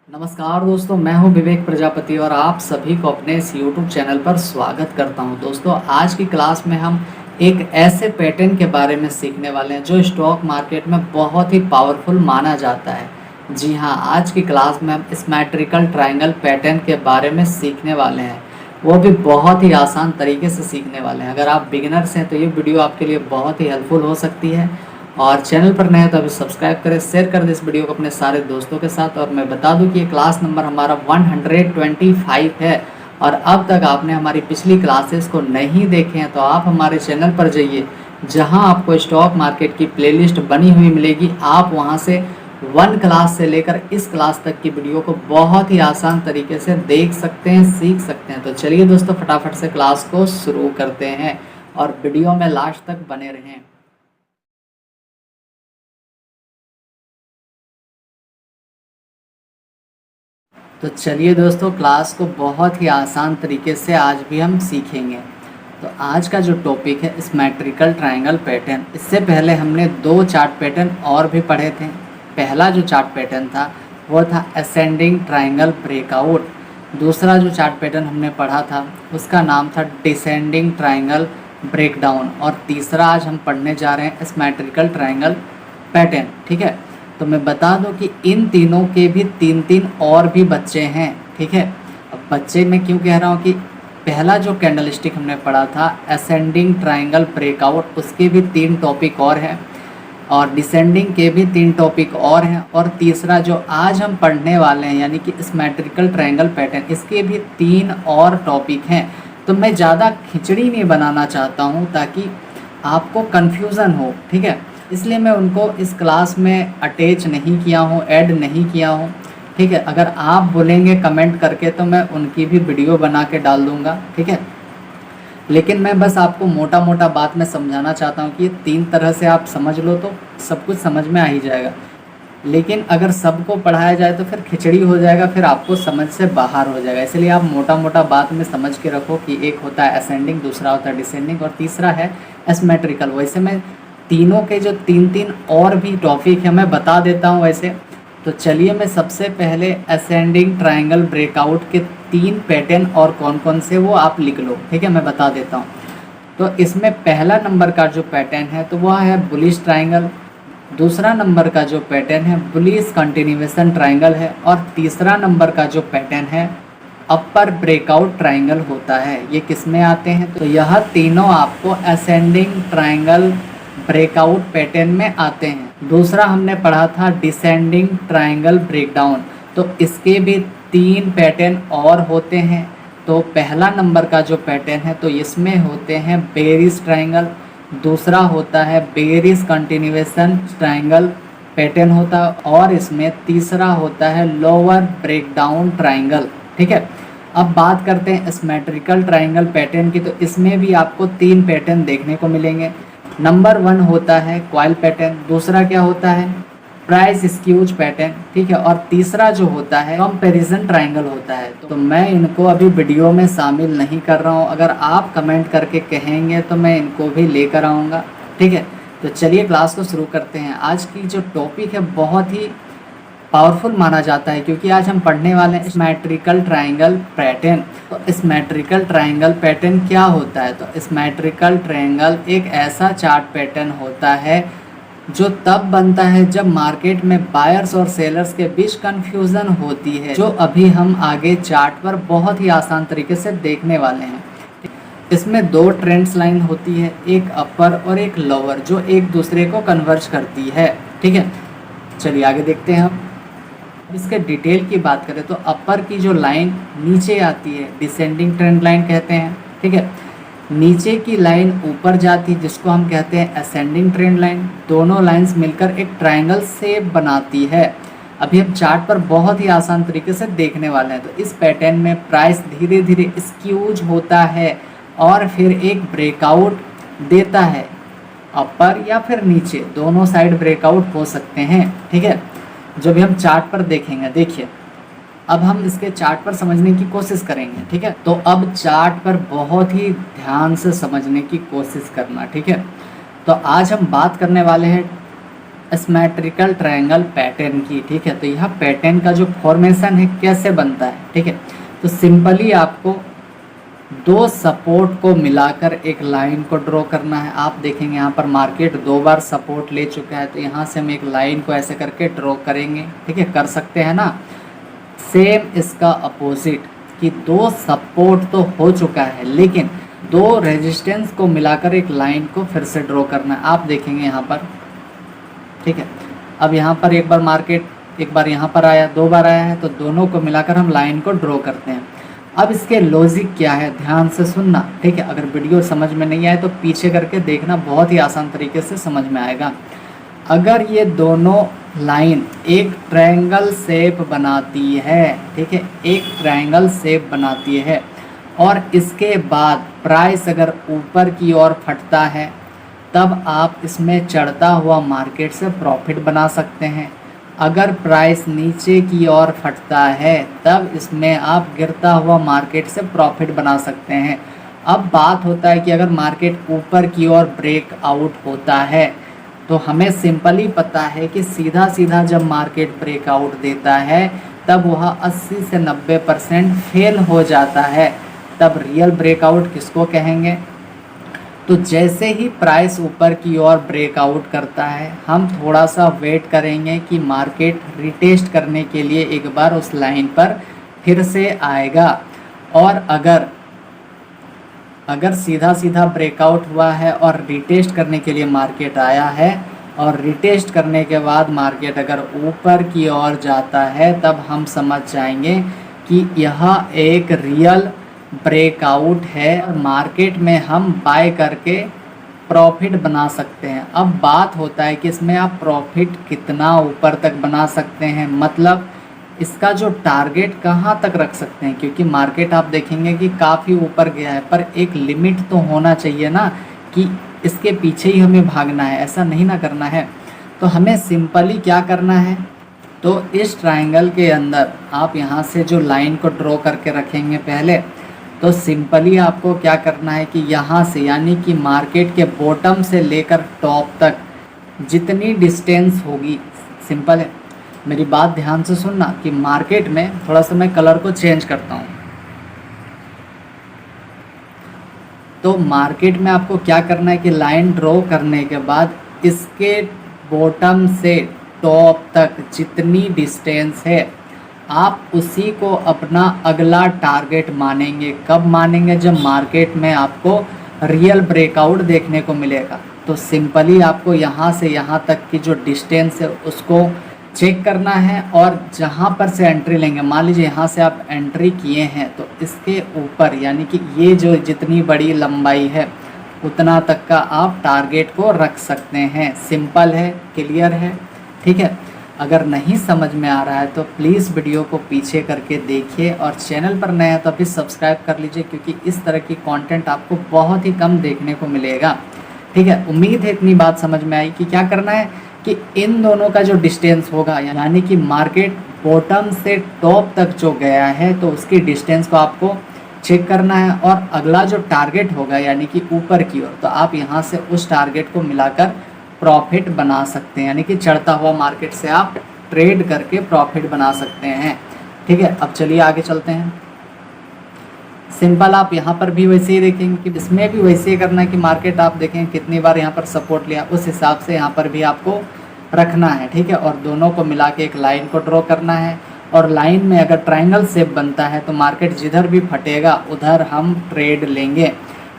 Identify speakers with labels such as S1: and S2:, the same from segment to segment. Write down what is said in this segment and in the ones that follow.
S1: नमस्कार दोस्तों, मैं हूं विवेक प्रजापति और आप सभी को अपने इस YouTube चैनल पर स्वागत करता हूं। दोस्तों, आज की क्लास में हम एक ऐसे पैटर्न के बारे में सीखने वाले हैं जो स्टॉक मार्केट में बहुत ही पावरफुल माना जाता है। जी हां, आज की क्लास में हम सिमेट्रिकल ट्रायंगल पैटर्न के बारे में सीखने वाले हैं, वो भी बहुत ही आसान तरीके से सीखने वाले हैं। अगर आप बिगिनर्स हैं तो ये वीडियो आपके लिए बहुत ही हेल्पफुल हो सकती है। और चैनल पर नए हैं तो अभी सब्सक्राइब करें, शेयर कर दें इस वीडियो को अपने सारे दोस्तों के साथ। और मैं बता दूं कि ये क्लास नंबर हमारा 125 है और अब तक आपने हमारी पिछली क्लासेस को नहीं देखे हैं तो आप हमारे चैनल पर जाइए, जहां आपको स्टॉक मार्केट की प्लेलिस्ट बनी हुई मिलेगी। आप वहां से 1 क्लास से लेकर इस क्लास तक की वीडियो को बहुत ही आसान तरीके से देख सकते हैं, सीख सकते हैं। तो चलिए दोस्तों, फटाफट से क्लास को शुरू करते हैं और वीडियो में लास्ट तक बने रहें। तो चलिए दोस्तों, क्लास को बहुत ही आसान तरीके से आज भी हम सीखेंगे। तो आज का जो टॉपिक है सिमेट्रिकल ट्रायंगल पैटर्न। इससे पहले हमने 2 चार्ट पैटर्न और भी पढ़े थे। पहला जो चार्ट पैटर्न था वो था असेंडिंग ट्रायंगल ब्रेकआउट। दूसरा जो चार्ट पैटर्न हमने पढ़ा था उसका नाम था डिसेंडिंग ट्रायंगल ब्रेकडाउन। और तीसरा आज हम पढ़ने जा रहे हैं सिमेट्रिकल ट्रायंगल पैटर्न। ठीक है, तो मैं बता दूं कि इन तीनों के भी 3 और भी बच्चे हैं। ठीक है, अब बच्चे मैं क्यों कह रहा हूं कि पहला जो कैंडल स्टिक हमने पढ़ा था असेंडिंग ट्रायंगल ब्रेकआउट, उसके भी 3 टॉपिक और हैं और डिसेंडिंग के भी 3 टॉपिक और हैं। और तीसरा जो आज हम पढ़ने वाले हैं यानी कि सिमेट्रिकल ट्रायंगल पैटर्न, इसके भी 3 और टॉपिक हैं। तो मैं ज़्यादा खिचड़ी नहीं बनाना चाहता हूँ ताकि आपको कन्फ्यूज़न हो। ठीक है, इसलिए मैं उनको इस क्लास में अटैच नहीं किया हूँ, ऐड नहीं किया हूँ। ठीक है, अगर आप बोलेंगे कमेंट करके तो मैं उनकी भी वीडियो बना के डाल दूँगा। ठीक है, लेकिन मैं बस आपको मोटा मोटा बात में समझाना चाहता हूँ कि 3 तरह से आप समझ लो तो सब कुछ समझ में आ ही जाएगा। लेकिन अगर सबको पढ़ाया जाए तो फिर खिचड़ी हो जाएगा, फिर आपको समझ से बाहर हो जाएगा। इसलिए आप मोटा मोटा बात में समझ के रखो कि एक होता है असेंडिंग, दूसरा होता है डिसेंडिंग और तीसरा है एसिमेट्रिकल। वैसे मैं तीनों के जो 3 और भी टॉपिक है मैं बता देता हूँ वैसे। तो चलिए, मैं सबसे पहले असेंडिंग ट्रायंगल ब्रेकआउट के 3 पैटर्न और कौन कौन से वो आप लिख लो। ठीक है, मैं बता देता हूँ। तो इसमें पहला नंबर का जो पैटर्न है तो वह है बुलिश ट्रायंगल। दूसरा नंबर का जो पैटर्न है बुलिश कंटिन्यूएशन ट्रायंगल है। और तीसरा नंबर का जो पैटर्न है अपर ब्रेकआउट ट्रायंगल होता है। ये किस में आते हैं? तो यह तीनों आपको असेंडिंग ट्रायंगल ब्रेकआउट पैटर्न में आते हैं। दूसरा हमने पढ़ा था डिसेंडिंग ट्रायंगल ब्रेकडाउन, तो इसके भी 3 पैटर्न और होते हैं। तो पहला नंबर का जो पैटर्न है तो इसमें होते हैं बेरिस ट्रायंगल, दूसरा होता है बेरिस कंटिन्यूएशन ट्रायंगल पैटर्न होता है और इसमें तीसरा होता है लोअर ब्रेकडाउन ट्रायंगल। ठीक है, अब बात करते हैं सिमेट्रिकल ट्रायंगल पैटर्न की। तो इसमें भी आपको 3 पैटर्न देखने को मिलेंगे। नंबर 1 होता है कॉइल पैटर्न, दूसरा क्या होता है प्राइस स्क्यूज पैटर्न। ठीक है, और तीसरा जो होता है कंपैरिजन ट्रायंगल होता है। तो मैं इनको अभी वीडियो में शामिल नहीं कर रहा हूँ, अगर आप कमेंट करके कहेंगे तो मैं इनको भी लेकर आऊँगा। ठीक है, तो चलिए क्लास को शुरू करते हैं। आज की जो टॉपिक है बहुत ही पावरफुल माना जाता है क्योंकि आज हम पढ़ने वाले हैं सिमेट्रिकल ट्रायंगल पैटर्न। तो सिमेट्रिकल ट्रायंगल पैटर्न क्या होता है? तो सिमेट्रिकल ट्रायंगल एक ऐसा चार्ट पैटर्न होता है जो तब बनता है जब मार्केट में बायर्स और सेलर्स के बीच कंफ्यूजन होती है, जो अभी हम आगे चार्ट पर बहुत ही आसान तरीके से देखने वाले हैं। इसमें 2 ट्रेंड्स लाइन होती है, एक अपर और एक लोअर, जो एक दूसरे को कन्वर्ज करती है। ठीक है, चलिए आगे देखते हैं। हम इसके डिटेल की बात करें तो अपर की जो लाइन नीचे आती है डिसेंडिंग ट्रेंड लाइन कहते हैं। ठीक है, नीचे की लाइन ऊपर जाती है जिसको हम कहते हैं असेंडिंग ट्रेंड लाइन। दोनों लाइंस मिलकर एक ट्रायंगल शेप बनाती है। अभी हम चार्ट पर बहुत ही आसान तरीके से देखने वाले हैं। तो इस पैटर्न में प्राइस धीरे धीरे स्क्यूज होता है और फिर एक ब्रेकआउट देता है, अपर या फिर नीचे, दोनों साइड ब्रेकआउट हो सकते हैं। ठीक है, जो भी हम चार्ट पर देखेंगे। देखिए, अब हम इसके चार्ट पर समझने की कोशिश करेंगे। ठीक है, तो अब चार्ट पर बहुत ही ध्यान से समझने की कोशिश करना। ठीक है, तो आज हम बात करने वाले हैं एसिमेट्रिकल ट्रायंगल पैटर्न की। ठीक है, तो यह पैटर्न का जो फॉर्मेशन है कैसे बनता है। ठीक है, तो सिंपली आपको दो सपोर्ट को मिलाकर एक लाइन को ड्रॉ करना है। आप देखेंगे यहाँ पर मार्केट 2 बार सपोर्ट ले चुका है, तो यहाँ से हम एक लाइन को ऐसे करके ड्रॉ करेंगे। ठीक है, कर सकते हैं ना। सेम इसका अपोजिट कि दो सपोर्ट तो हो चुका है, लेकिन दो रेजिस्टेंस को मिलाकर एक लाइन को फिर से ड्रॉ करना है। आप देखेंगे यहाँ पर। ठीक है, अब यहाँ पर एक बार मार्केट एक बार यहाँ पर आया, 2 बार आया है, तो दोनों को मिलाकर हम लाइन को ड्रॉ करते हैं। अब इसके लॉजिक क्या है, ध्यान से सुनना। ठीक है, अगर वीडियो समझ में नहीं आए तो पीछे करके देखना, बहुत ही आसान तरीके से समझ में आएगा। अगर ये दोनों लाइन एक ट्रायंगल शेप बनाती है, ठीक है, एक ट्रायंगल शेप बनाती है, और इसके बाद प्राइस अगर ऊपर की ओर फटता है, तब आप इसमें चढ़ता हुआ मार्केट से प्रॉफिट बना सकते हैं। अगर प्राइस नीचे की ओर फटता है, तब इसमें आप गिरता हुआ मार्केट से प्रॉफिट बना सकते हैं। अब बात होता है कि अगर मार्केट ऊपर की ओर ब्रेक आउट होता है, तो हमें सिंपली पता है कि सीधा सीधा जब मार्केट ब्रेकआउट देता है, तब वह 80 से 90% फेल हो जाता है। तब रियल ब्रेकआउट किसको कहेंगे। तो जैसे ही प्राइस ऊपर की ओर ब्रेकआउट करता है, हम थोड़ा सा वेट करेंगे कि मार्केट रिटेस्ट करने के लिए एक बार उस लाइन पर फिर से आएगा। और अगर सीधा सीधा ब्रेकआउट हुआ है और रिटेस्ट करने के लिए मार्केट आया है, और रिटेस्ट करने के बाद मार्केट अगर ऊपर की ओर जाता है, तब हम समझ जाएंगे कि यह एक रियल ब्रेकआउट है और मार्केट में हम बाय करके प्रॉफिट बना सकते हैं। अब बात होता है कि इसमें आप प्रॉफिट कितना ऊपर तक बना सकते हैं, मतलब इसका जो टारगेट कहाँ तक रख सकते हैं, क्योंकि मार्केट आप देखेंगे कि काफ़ी ऊपर गया है, पर एक लिमिट तो होना चाहिए ना कि इसके पीछे ही हमें भागना है, ऐसा नहीं ना करना है। तो हमें सिंपली क्या करना है, तो इस ट्रायंगल के अंदर आप यहाँ से जो लाइन को ड्रॉ करके रखेंगे पहले, तो सिंपली आपको क्या करना है कि यहाँ से, यानी कि मार्केट के बॉटम से लेकर टॉप तक जितनी डिस्टेंस होगी, सिंपल है, मेरी बात ध्यान से सुनना कि मार्केट में थोड़ा सा मैं कलर को चेंज करता हूँ। तो मार्केट में आपको क्या करना है कि लाइन ड्रॉ करने के बाद इसके बॉटम से टॉप तक जितनी डिस्टेंस है, आप उसी को अपना अगला टारगेट मानेंगे। कब मानेंगे, जब मार्केट में आपको रियल ब्रेकआउट देखने को मिलेगा। तो सिंपली आपको यहाँ से यहाँ तक की जो डिस्टेंस है उसको चेक करना है, और जहाँ पर से एंट्री लेंगे, मान लीजिए यहाँ से आप एंट्री किए हैं, तो इसके ऊपर यानी कि ये जो जितनी बड़ी लंबाई है उतना तक का आप टारगेट को रख सकते हैं। सिंपल है, क्लियर है। ठीक है, अगर नहीं समझ में आ रहा है तो प्लीज़ वीडियो को पीछे करके देखिए, और चैनल पर नए हैं तो अभी सब्सक्राइब कर लीजिए, क्योंकि इस तरह की कंटेंट आपको बहुत ही कम देखने को मिलेगा। ठीक है, उम्मीद है इतनी बात समझ में आई कि क्या करना है कि इन दोनों का जो डिस्टेंस होगा, यानी कि मार्केट बॉटम से टॉप तक जो गया है, तो उसकी डिस्टेंस को आपको चेक करना है, और अगला जो टारगेट होगा यानी कि ऊपर की ओर, तो आप यहाँ से उस टारगेट को मिलाकर प्रॉफिट बना सकते हैं, यानी कि चढ़ता हुआ मार्केट से आप ट्रेड करके प्रॉफिट बना सकते हैं। ठीक है, अब चलिए आगे चलते हैं। सिंपल आप यहाँ पर भी वैसे ही देखेंगे कि इसमें भी वैसे ही करना है कि मार्केट आप देखें कितनी बार यहाँ पर सपोर्ट लिया, उस हिसाब से यहाँ पर भी आपको रखना है। ठीक है, और दोनों को मिला के एक लाइन को ड्रॉ करना है, और लाइन में अगर ट्रायंगल शेप बनता है तो मार्केट जिधर भी फटेगा उधर हम ट्रेड लेंगे,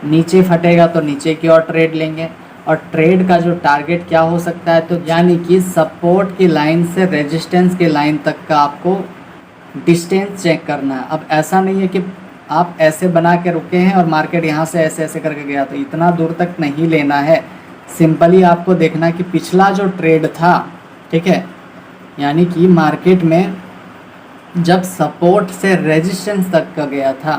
S1: नीचे फटेगा तो नीचे की ओर ट्रेड लेंगे। और ट्रेड का जो टारगेट क्या हो सकता है, तो यानी कि सपोर्ट की लाइन से रेजिस्टेंस की लाइन तक का आपको डिस्टेंस चेक करना है। अब ऐसा नहीं है कि आप ऐसे बना के रुके हैं और मार्केट यहाँ से ऐसे ऐसे करके गया, तो इतना दूर तक नहीं लेना है। सिंपली आपको देखना है कि पिछला जो ट्रेड था, ठीक है, यानी कि मार्केट में जब सपोर्ट से रेजिस्टेंस तक का गया था,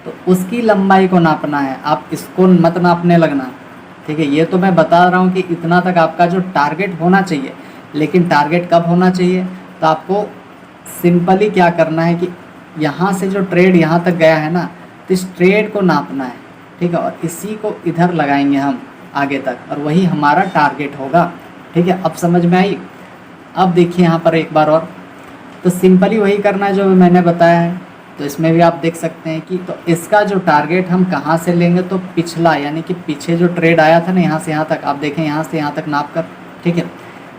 S1: तो उसकी लंबाई को नापना है। आप इसको मत नापने लगना। ठीक है, ये तो मैं बता रहा हूँ कि इतना तक आपका जो टारगेट होना चाहिए, लेकिन टारगेट कब होना चाहिए, तो आपको सिंपली क्या करना है कि यहाँ से जो ट्रेड यहाँ तक गया है ना, तो इस ट्रेड को नापना है। ठीक है, और इसी को इधर लगाएंगे हम आगे तक, और वही हमारा टारगेट होगा। ठीक है, अब समझ में आई। अब देखिए यहाँ पर एक बार और, तो सिंपली वही करना है जो मैंने बताया है। तो इसमें भी आप देख सकते हैं कि तो इसका जो टारगेट हम कहाँ से लेंगे, तो पिछला यानी कि पीछे जो ट्रेड आया था ना यहाँ से यहाँ तक, आप देखें यहाँ से यहाँ तक नाप कर, ठीक है,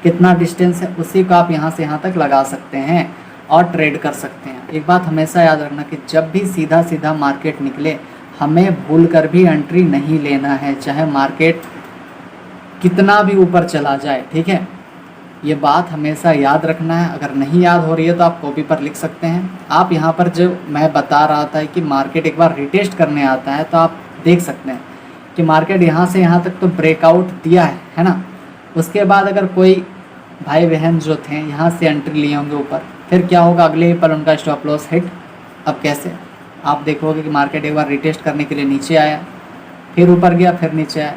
S1: कितना डिस्टेंस है उसी को आप यहाँ से यहाँ तक लगा सकते हैं और ट्रेड कर सकते हैं। एक बात हमेशा याद रखना कि जब भी सीधा सीधा मार्केट निकले हमें भूल कर भी एंट्री नहीं लेना है, चाहे मार्केट कितना भी ऊपर चला जाए, ठीक है। ये बात हमेशा याद रखना है। अगर नहीं याद हो रही है तो आप कॉपी पर लिख सकते हैं। आप यहाँ पर जो मैं बता रहा था कि मार्केट एक बार रिटेस्ट करने आता है तो आप देख सकते हैं कि मार्केट यहाँ से यहाँ तक तो ब्रेकआउट दिया है ना। उसके बाद अगर कोई भाई बहन जो थे यहाँ से एंट्री लिए होंगे ऊपर, फिर क्या होगा, अगले ही पल उनका स्टॉप लॉस हिट। अब कैसे, आप देखोगे कि मार्केट एक बार रिटेस्ट करने के लिए नीचे आया, फिर ऊपर गया, फिर नीचे आया,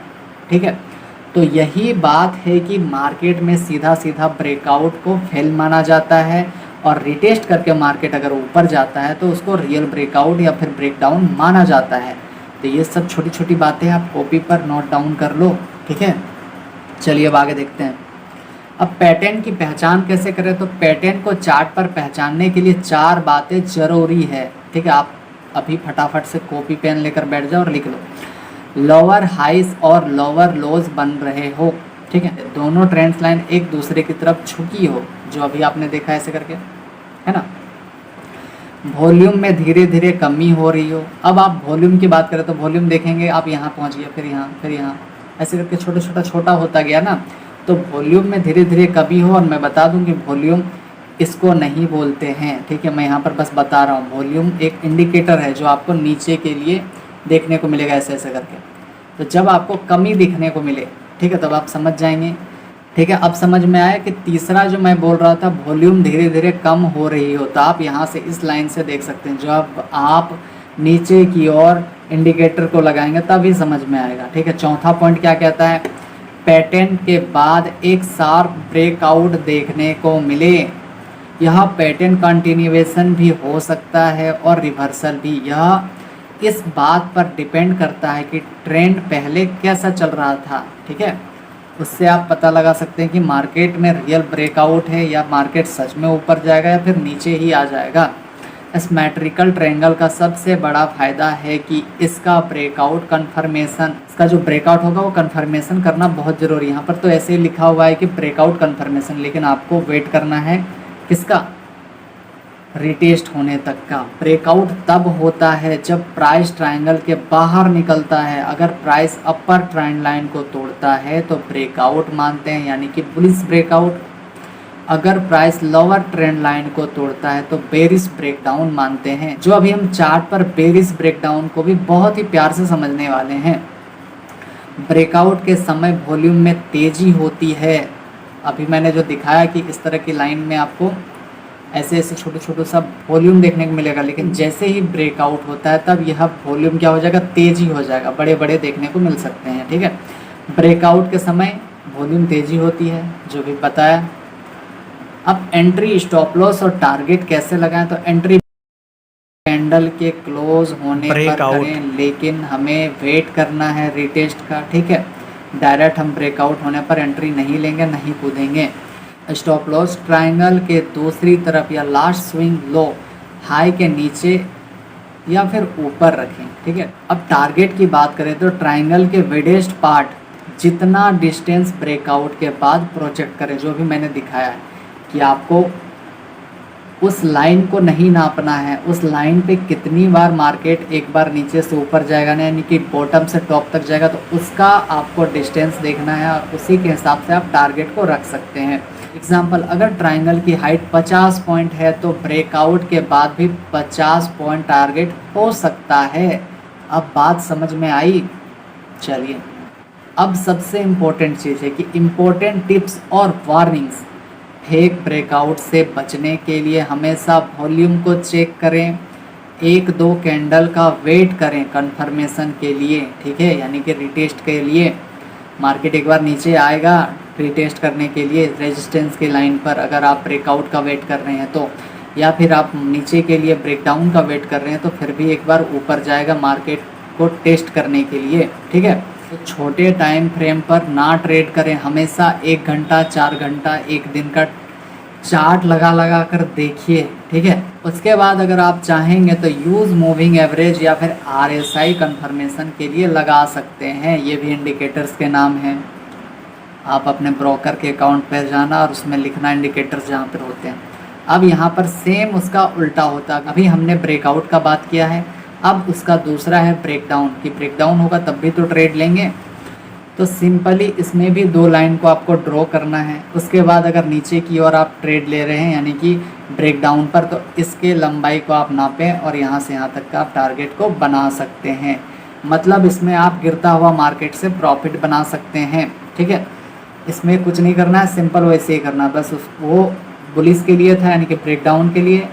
S1: ठीक है। तो यही बात है कि मार्केट में सीधा सीधा ब्रेकआउट को फेल माना जाता है और रिटेस्ट करके मार्केट अगर ऊपर जाता है तो उसको रियल ब्रेकआउट या फिर ब्रेकडाउन माना जाता है। तो ये सब छोटी छोटी बातें आप कॉपी पर नोट डाउन कर लो, ठीक है। चलिए अब आगे देखते हैं। अब पैटर्न की पहचान कैसे करें, तो पैटर्न को चार्ट पर पहचानने के लिए 4 बातें ज़रूरी है, ठीक है। आप अभी फटाफट से कॉपी पेन लेकर बैठ जाओ और लिख लो। लोअर हाइस और लोअर लोज बन रहे हो, ठीक है, दोनों ट्रेंड्स लाइन एक दूसरे की तरफ झुकी हो, जो अभी आपने देखा ऐसे करके, है ना। वॉल्यूम में धीरे धीरे कमी हो रही हो। अब आप वॉल्यूम की बात करें तो वॉल्यूम देखेंगे आप यहाँ पहुँच गया, फिर यहाँ, फिर यहाँ, ऐसे करके छोटा होता गया ना। तो वॉल्यूम में धीरे धीरे कमी हो, और मैं बता दूं कि वॉल्यूम इसको नहीं बोलते हैं, ठीक है। मैं यहाँ पर बस बता रहा हूँ, वॉल्यूम एक इंडिकेटर है जो आपको नीचे के लिए देखने को मिलेगा ऐसे ऐसे करके। तो जब आपको कमी दिखने को मिले, ठीक है, तब आप समझ जाएंगे, ठीक है। अब समझ में आया कि तीसरा जो मैं बोल रहा था, वॉल्यूम धीरे धीरे कम हो रही हो, तो आप यहाँ से इस लाइन से देख सकते हैं। जब आप नीचे की ओर इंडिकेटर को लगाएंगे तभी समझ में आएगा, ठीक है। चौथा पॉइंट क्या कहता है, पैटर्न के बाद एक शार्प ब्रेकआउट देखने को मिले। यह पैटर्न कंटिन्यूएशन भी हो सकता है और रिवर्सल भी। यह इस बात पर डिपेंड करता है कि ट्रेंड पहले कैसा चल रहा था, ठीक है। उससे आप पता लगा सकते हैं कि मार्केट में रियल ब्रेकआउट है या मार्केट सच में ऊपर जाएगा या फिर नीचे ही आ जाएगा। सिमेट्रिकल ट्रायंगल का सबसे बड़ा फायदा है कि इसका ब्रेकआउट कंफर्मेशन, इसका जो ब्रेकआउट होगा वो कंफर्मेशन करना बहुत ज़रूरी है। यहाँ पर तो ऐसे ही लिखा हुआ है कि ब्रेकआउट कंफर्मेशन, लेकिन आपको वेट करना है किसका, रिटेस्ट होने तक का। ब्रेकआउट तब होता है जब प्राइस ट्रायंगल के बाहर निकलता है। अगर प्राइस अपर ट्रेंड लाइन को तोड़ता है तो ब्रेकआउट मानते हैं, यानी कि बुलिश ब्रेकआउट। अगर प्राइस लोअर ट्रेंड लाइन को तोड़ता है तो बेरिश ब्रेकडाउन मानते हैं। जो अभी हम चार्ट पर बेरिश ब्रेकडाउन को भी बहुत ही प्यार से समझने वाले हैं। ब्रेकआउट के समय वॉल्यूम में तेजी होती है। अभी मैंने जो दिखाया कि इस तरह की लाइन में आपको ऐसे ऐसे छोटे सब वॉल्यूम देखने को मिलेगा, लेकिन जैसे ही ब्रेकआउट होता है तब यह वॉल्यूम क्या हो जाएगा, तेजी हो जाएगा, बड़े बड़े देखने को मिल सकते हैं, ठीक है। ब्रेकआउट के समय वॉल्यूम तेजी होती है, जो भी बताया। अब एंट्री, स्टॉप लॉस और टारगेट कैसे लगाएं, तो एंट्री कैंडल के क्लोज होने पर करें, लेकिन हमें वेट करना है रिटेस्ट का, ठीक है। डायरेक्ट हम ब्रेकआउट होने पर एंट्री नहीं लेंगे, नहीं कूदेंगे। स्टॉप लॉस ट्रायंगल के दूसरी तरफ या लास्ट स्विंग लो हाई के नीचे या फिर ऊपर रखें, ठीक है। अब टारगेट की बात करें तो ट्रायंगल के विडेस्ट पार्ट जितना डिस्टेंस ब्रेकआउट के बाद प्रोजेक्ट करें, जो भी मैंने दिखाया है कि आपको उस लाइन को नहीं नापना है, उस लाइन पे कितनी बार मार्केट एक बार नीचे से ऊपर जाएगा ना, यानी कि बॉटम से टॉप तक जाएगा, तो उसका आपको डिस्टेंस देखना है और उसी के हिसाब से आप टारगेट को रख सकते हैं। एग्जाम्पल, अगर ट्रायंगल की हाइट 50 पॉइंट है तो ब्रेकआउट के बाद भी 50 पॉइंट टारगेट हो सकता है। अब बात समझ में आई। चलिए अब सबसे इम्पोर्टेंट चीज़ है कि इम्पोर्टेंट टिप्स और वार्निंग्स। फेक ब्रेकआउट से बचने के लिए हमेशा वॉल्यूम को चेक करें, 1-2 कैंडल का वेट करें कंफर्मेशन के लिए, ठीक है, यानी कि रिटेस्ट के लिए। मार्केट एक बार नीचे आएगा रिटेस्ट करने के लिए रेजिस्टेंस की लाइन पर, अगर आप ब्रेकआउट का वेट कर रहे हैं तो, या फिर आप नीचे के लिए ब्रेकडाउन का वेट कर रहे हैं तो फिर भी एक बार ऊपर जाएगा मार्केट को टेस्ट करने के लिए, ठीक है। तो छोटे टाइम फ्रेम पर ना ट्रेड करें, हमेशा 1 घंटा 4 घंटा एक दिन का चार्ट लगा कर देखिए, ठीक है। उसके बाद अगर आप चाहेंगे तो यूज़ मूविंग एवरेज या फिर RSI कंफर्मेशन के लिए लगा सकते हैं। ये भी इंडिकेटर्स के नाम हैं। आप अपने ब्रोकर के अकाउंट पर जाना और उसमें लिखना इंडिकेटर्स जहाँ पर होते हैं। अब यहाँ पर सेम उसका उल्टा होता है। अभी हमने ब्रेकआउट का बात किया है, अब उसका दूसरा है ब्रेकडाउन, कि ब्रेकडाउन होगा तब भी तो ट्रेड लेंगे। तो सिंपली इसमें भी 2 लाइन को आपको ड्रॉ करना है। उसके बाद अगर नीचे की ओर आप ट्रेड ले रहे हैं यानी कि ब्रेकडाउन पर, तो इसके लंबाई को आप नापें और यहाँ से यहाँ तक का आप टारगेट को बना सकते हैं। मतलब इसमें आप गिरता हुआ मार्केट से प्रॉफिट बना सकते हैं, ठीक है। इसमें कुछ नहीं करना है, सिंपल वैसे ही करना, बस वो बुलिस के लिए था यानी कि ब्रेकडाउन के लिए,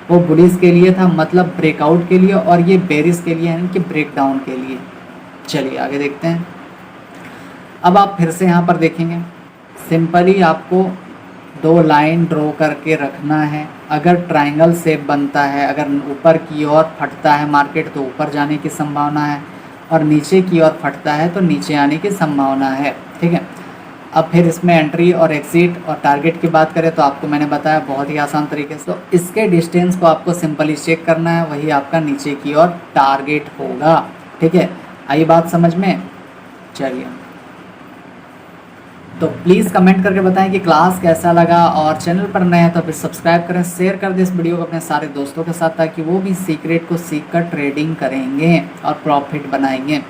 S1: वो बुलिस के लिए था मतलब ब्रेकआउट के लिए, और ये बेरिस के लिए यानी कि ब्रेकडाउन के लिए। चलिए आगे देखते हैं। अब आप फिर से यहाँ पर देखेंगे, सिंपली आपको 2 लाइन ड्रॉ करके रखना है। अगर ट्रायंगल शेप बनता है, अगर ऊपर की ओर फटता है मार्केट तो ऊपर जाने की संभावना है, और नीचे की ओर फटता है तो नीचे आने की संभावना है, ठीक है। अब फिर इसमें एंट्री और एग्जिट और टारगेट की बात करें तो आपको मैंने बताया बहुत ही आसान तरीके से। तो इसके डिस्टेंस को आपको सिंपली चेक करना है, वही आपका नीचे की ओर टारगेट होगा, ठीक है। आई बात समझ में? चलिए, तो प्लीज़ कमेंट करके बताएं कि क्लास कैसा लगा, और चैनल पर नए हैं तो फिर सब्सक्राइब करें, शेयर कर दें इस वीडियो को अपने सारे दोस्तों के साथ, ताकि वो भी सीक्रेट को सीख कर ट्रेडिंग करेंगे और प्रॉफिट बनाएंगे।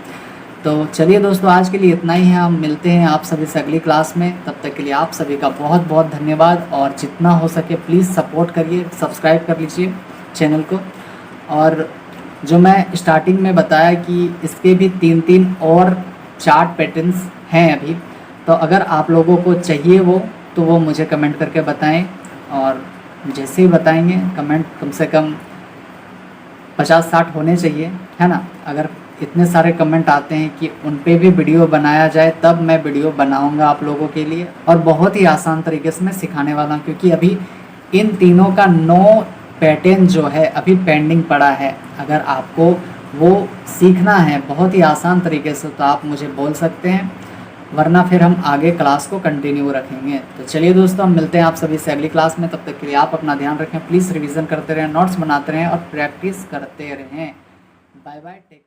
S1: तो चलिए दोस्तों, आज के लिए इतना ही है। हम मिलते हैं आप सभी से अगली क्लास में। तब तक के लिए आप सभी का बहुत बहुत धन्यवाद, और जितना हो सके प्लीज़ सपोर्ट करिए, सब्सक्राइब कर लीजिए चैनल को। और जो मैं स्टार्टिंग में बताया कि इसके भी 3 और चार्ट पैटर्न्स हैं अभी, तो अगर आप लोगों को चाहिए तो वो मुझे कमेंट करके बताएं, और जैसे ही बताएंगे कमेंट कम से कम 50-60 होने चाहिए, है ना। अगर इतने सारे कमेंट आते हैं कि उन पे भी वीडियो बनाया जाए, तब मैं वीडियो बनाऊंगा आप लोगों के लिए, और बहुत ही आसान तरीके से मैं सिखाने वाला हूँ, क्योंकि अभी इन तीनों का 9 पैटर्न जो है अभी पेंडिंग पड़ा है। अगर आपको वो सीखना है बहुत ही आसान तरीके से तो आप मुझे बोल सकते हैं, वरना फिर हम आगे क्लास को कंटिन्यू रखेंगे। तो चलिए दोस्तों, हम मिलते हैं आप सभी से अगली क्लास में। तब तक के लिए आप अपना ध्यान रखें, प्लीज़ रिवीजन करते रहें, नोट्स बनाते रहें और प्रैक्टिस करते रहें। Bye bye, take